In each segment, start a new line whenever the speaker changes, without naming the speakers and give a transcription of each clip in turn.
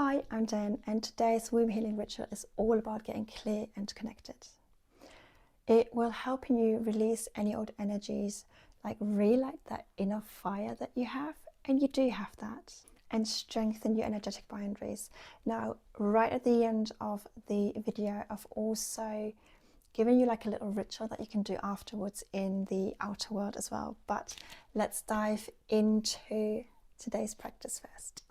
Hi, I'm Jen, and today's womb healing ritual is all about getting clear and connected. It will help you release any old energies, like relight that inner fire that you have, and you do have that, and strengthen your energetic boundaries. Now, right at the end of the video, I've also given you like a little ritual that you can do afterwards in the outer world as well. But let's dive into today's practice first.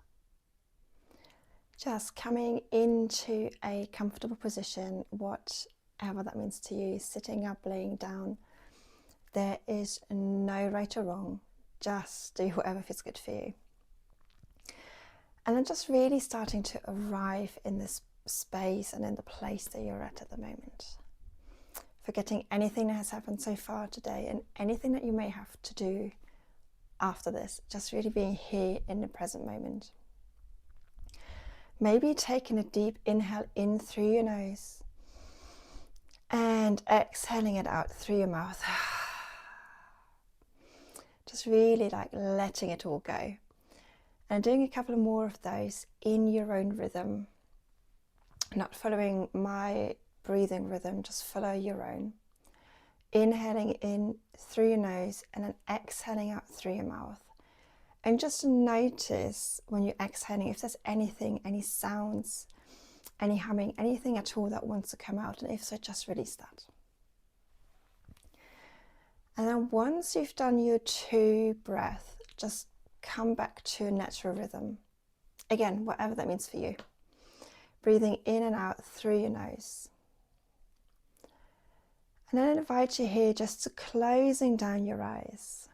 Just coming into a comfortable position, whatever that means to you, sitting up, laying down. There is no right or wrong, just do whatever feels good for you. And then just really starting to arrive in this space and in the place that you're at the moment. Forgetting anything that has happened so far today and anything that you may have to do after this, just really being here in the present moment. Maybe taking a deep inhale in through your nose and exhaling it out through your mouth. Just really like letting it all go. And doing a couple more of those in your own rhythm. Not following my breathing rhythm, just follow your own. Inhaling in through your nose and then exhaling out through your mouth. And just notice when you're exhaling if there's anything, any sounds, any humming, anything at all that wants to come out. And if so, just release that. And then once you've done your 2 breaths, just come back to a natural rhythm. Again, whatever that means for you. Breathing in and out through your nose. And then I invite you here just to closing down your eyes.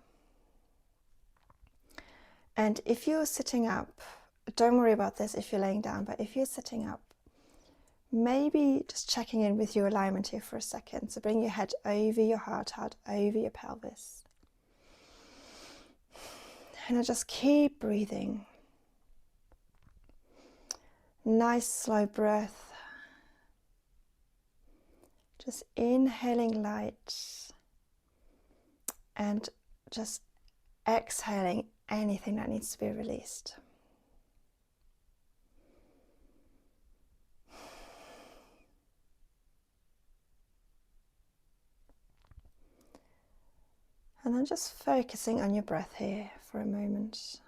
And if you're sitting up, don't worry about this if you're laying down, but if you're sitting up, maybe just checking in with your alignment here for a second. So bring your head over your heart, over your pelvis. And then just keep breathing. Nice slow breath. Just inhaling light and just exhaling anything that needs to be released. And then just focusing on your breath here for a moment.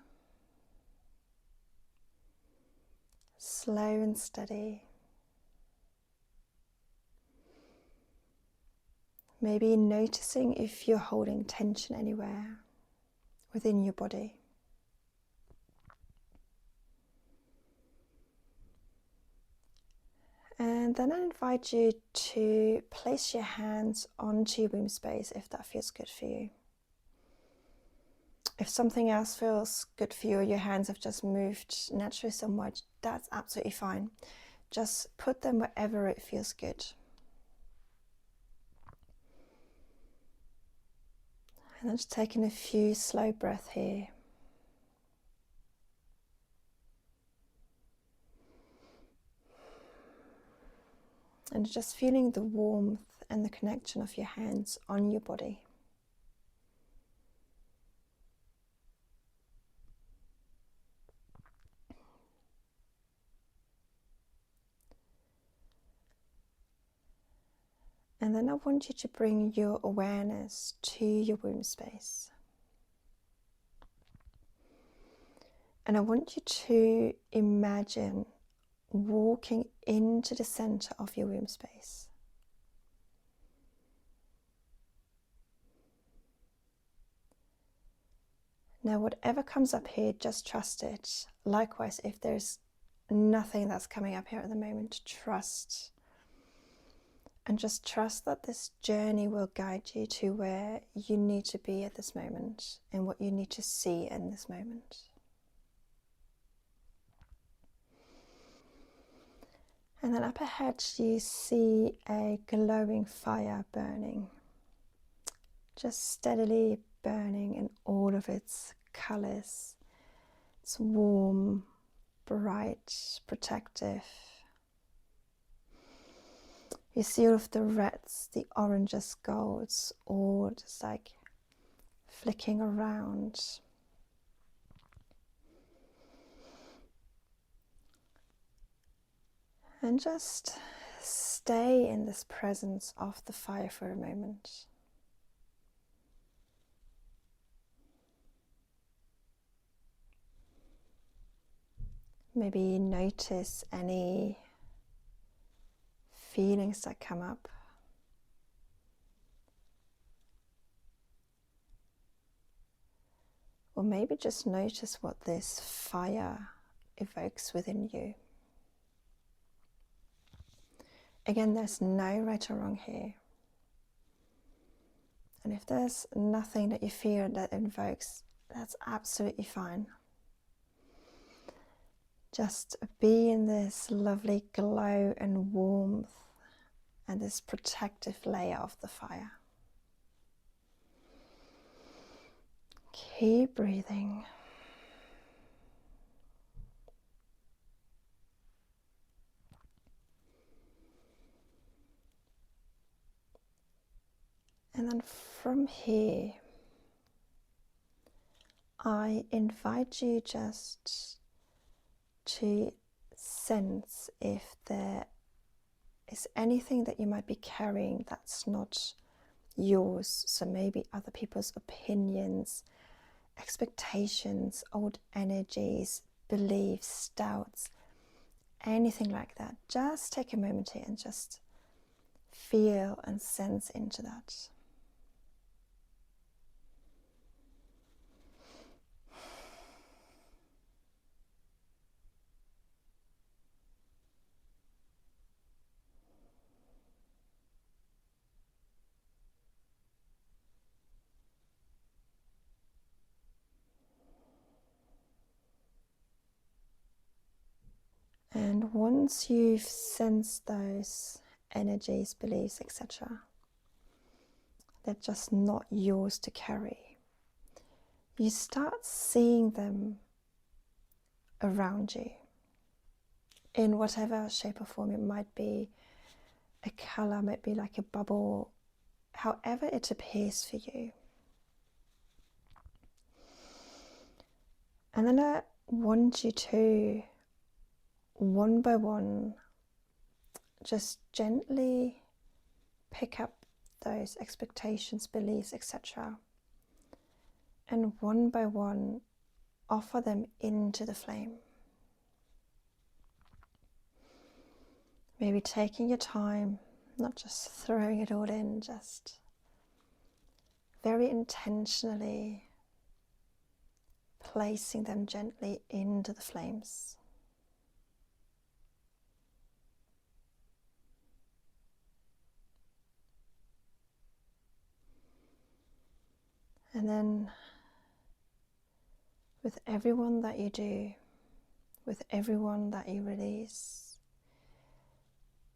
Slow and steady. Maybe noticing if you're holding tension anywhere within your body. And then I invite you to place your hands onto your womb space if that feels good for you. If something else feels good for you or your hands have just moved naturally somewhat, that's absolutely fine. Just put them wherever it feels good. And then just taking a few slow breaths here. And just feeling the warmth and the connection of your hands on your body. And then I want you to bring your awareness to your womb space. And I want you to imagine walking into the center of your womb space. Now, whatever comes up here, just trust it. Likewise, if there's nothing that's coming up here at the moment, trust. And just trust that this journey will guide you to where you need to be at this moment and what you need to see in this moment. And then up ahead you see a glowing fire burning, just steadily burning in all of its colors. It's warm, bright, protective. You see all of the reds, the oranges, golds, all just like flicking around. And just stay in this presence of the fire for a moment. Maybe notice any feelings that come up. Or maybe just notice what this fire evokes within you. Again, there's no right or wrong here. And if there's nothing that you feel that invokes, that's absolutely fine. Just be in this lovely glow and warmth and this protective layer of the fire. Keep breathing. And then from here, I invite you just to sense if there is anything that you might be carrying that's not yours. So maybe other people's opinions, expectations, old energies, beliefs, doubts, anything like that. Just take a moment here and just feel and sense into that. And once you've sensed those energies, beliefs, etc., they're just not yours to carry, you start seeing them around you in whatever shape or form. It might be a color, might be like a bubble, however it appears for you. And then I want you to, one by one, just gently pick up those expectations, beliefs, etc., and one by one offer them into the flame. Maybe taking your time, not just throwing it all in, just very intentionally placing them gently into the flames. And then with everyone that you do, with everyone that you release,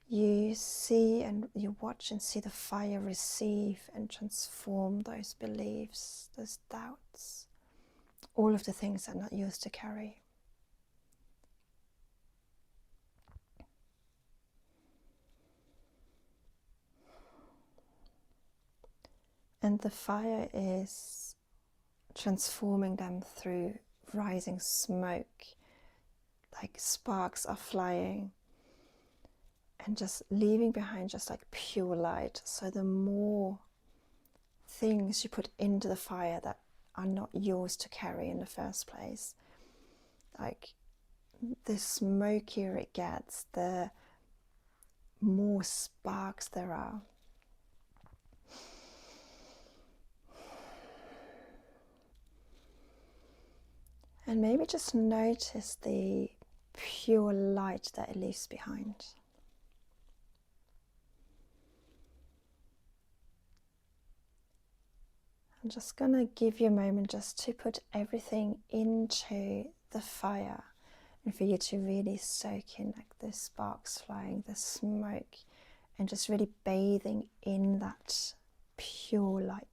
you see and you watch and see the fire receive and transform those beliefs, those doubts, all of the things that are not yours to carry. And the fire is transforming them through rising smoke, like sparks are flying, and just leaving behind just like pure light. So the more things you put into the fire that are not yours to carry in the first place, like the smokier it gets, the more sparks there are. And maybe just notice the pure light that it leaves behind. I'm just going to give you a moment just to put everything into the fire and for you to really soak in, like the sparks flying, the smoke, and just really bathing in that pure light.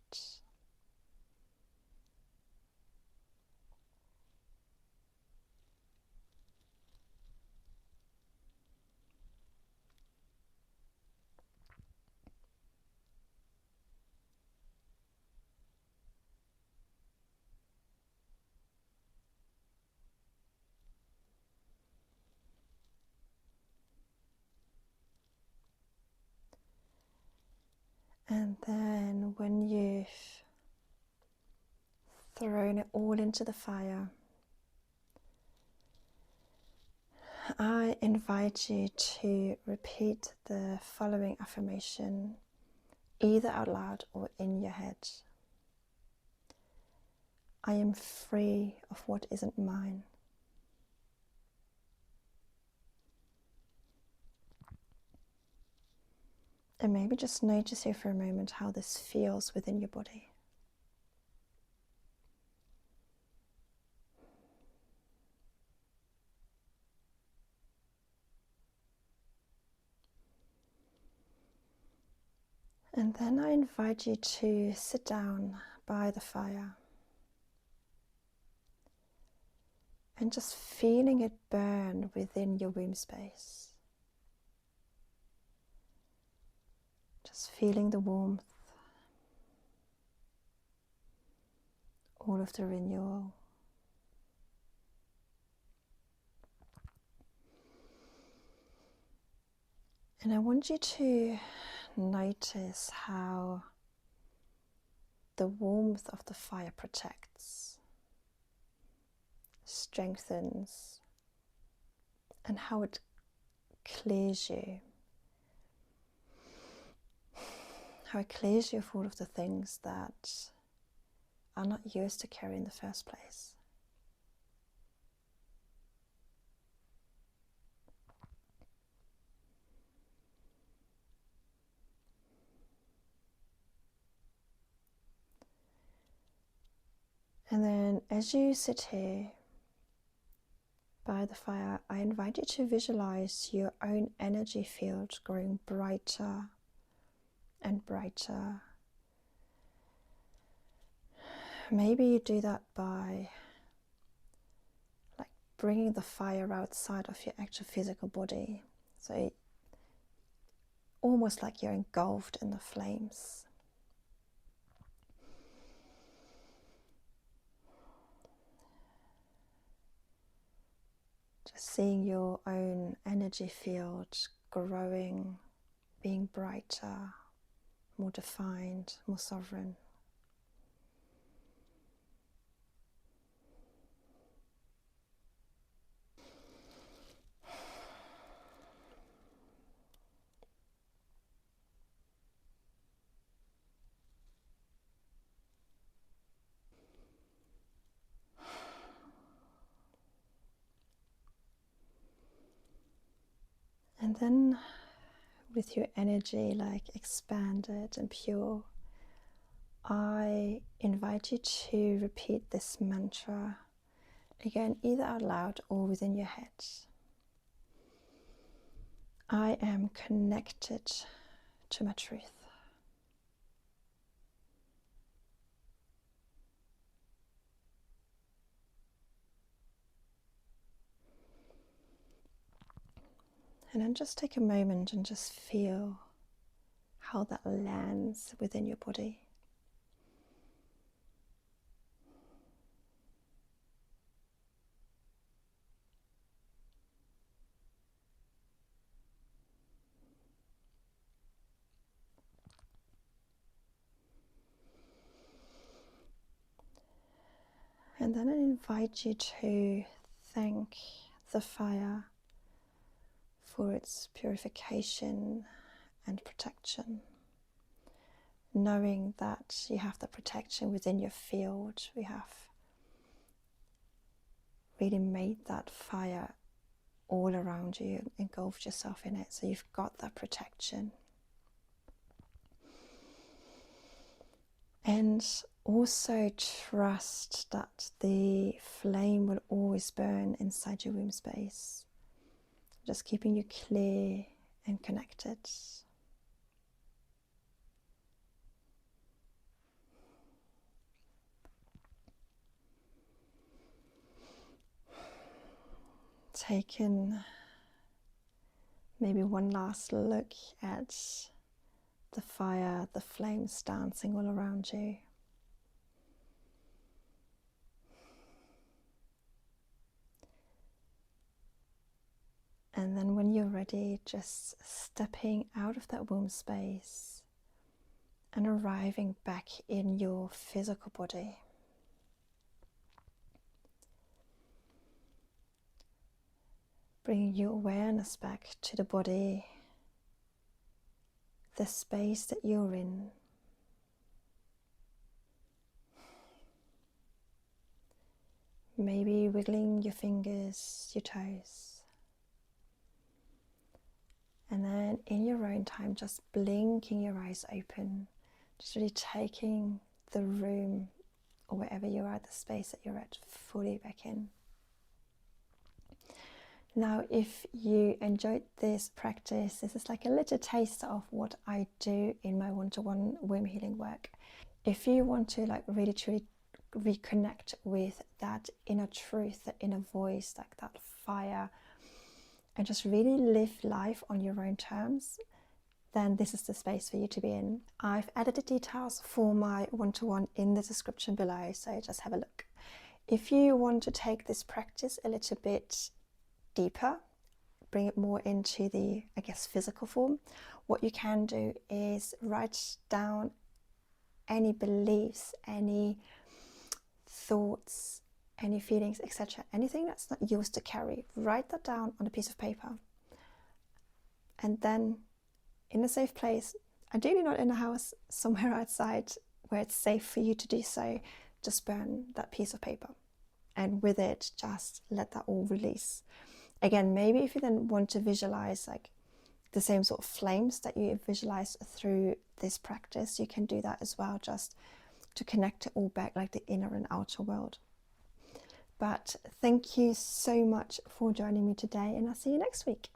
And then when you've thrown it all into the fire, I invite you to repeat the following affirmation, either out loud or in your head. I am free of what isn't mine. And maybe just notice here for a moment how this feels within your body. And then I invite you to sit down by the fire and just feeling it burn within your womb space. Just feeling the warmth, all of the renewal. And I want you to notice how the warmth of the fire protects, strengthens, and how it clears you. How it clears you of all of the things that are not yours to carry in the first place. And then as you sit here by the fire, I invite you to visualize your own energy field growing brighter and brighter. Maybe you do that by bringing the fire outside of your actual physical body. So almost like you're engulfed in the flames. Just seeing your own energy field growing, being brighter, more defined, more sovereign. And then with your energy expanded and pure, I invite you to repeat this mantra again, either out loud or within your head. I am connected to my truth. And then just take a moment and just feel how that lands within your body. And then I invite you to thank the fire for its purification and protection. Knowing that you have the protection within your field, we have really made that fire all around you, engulfed yourself in it, so you've got that protection. And also trust that the flame will always burn inside your womb space, just keeping you clear and connected. Taking maybe one last look at the fire, the flames dancing all around you. And then when you're ready, just stepping out of that womb space and arriving back in your physical body. Bringing your awareness back to the body, the space that you're in. Maybe wiggling your fingers, your toes. And then in your own time, just blinking your eyes open, just really taking the room or wherever you are, the space that you're at, fully back in. Now, if you enjoyed this practice, this is like a little taste of what I do in my one-to-one womb healing work. If you want to like really truly reconnect with that inner truth, that inner voice, like that fire, and just really live life on your own terms, then this is the space for you to be in. I've added the details for my one-to-one in the description below, so just have a look. If you want to take this practice a little bit deeper, bring it more into the, I guess, physical form, what you can do is write down any beliefs, any thoughts, any feelings, etc. Anything that's not yours to carry, write that down on a piece of paper. And then in a safe place, ideally not in a house, somewhere outside where it's safe for you to do so, just burn that piece of paper. And with it, just let that all release. Again, maybe if you then want to visualize like the same sort of flames that you visualize through this practice, you can do that as well, just to connect it all back, like the inner and outer world. But thank you so much for joining me today, and I'll see you next week.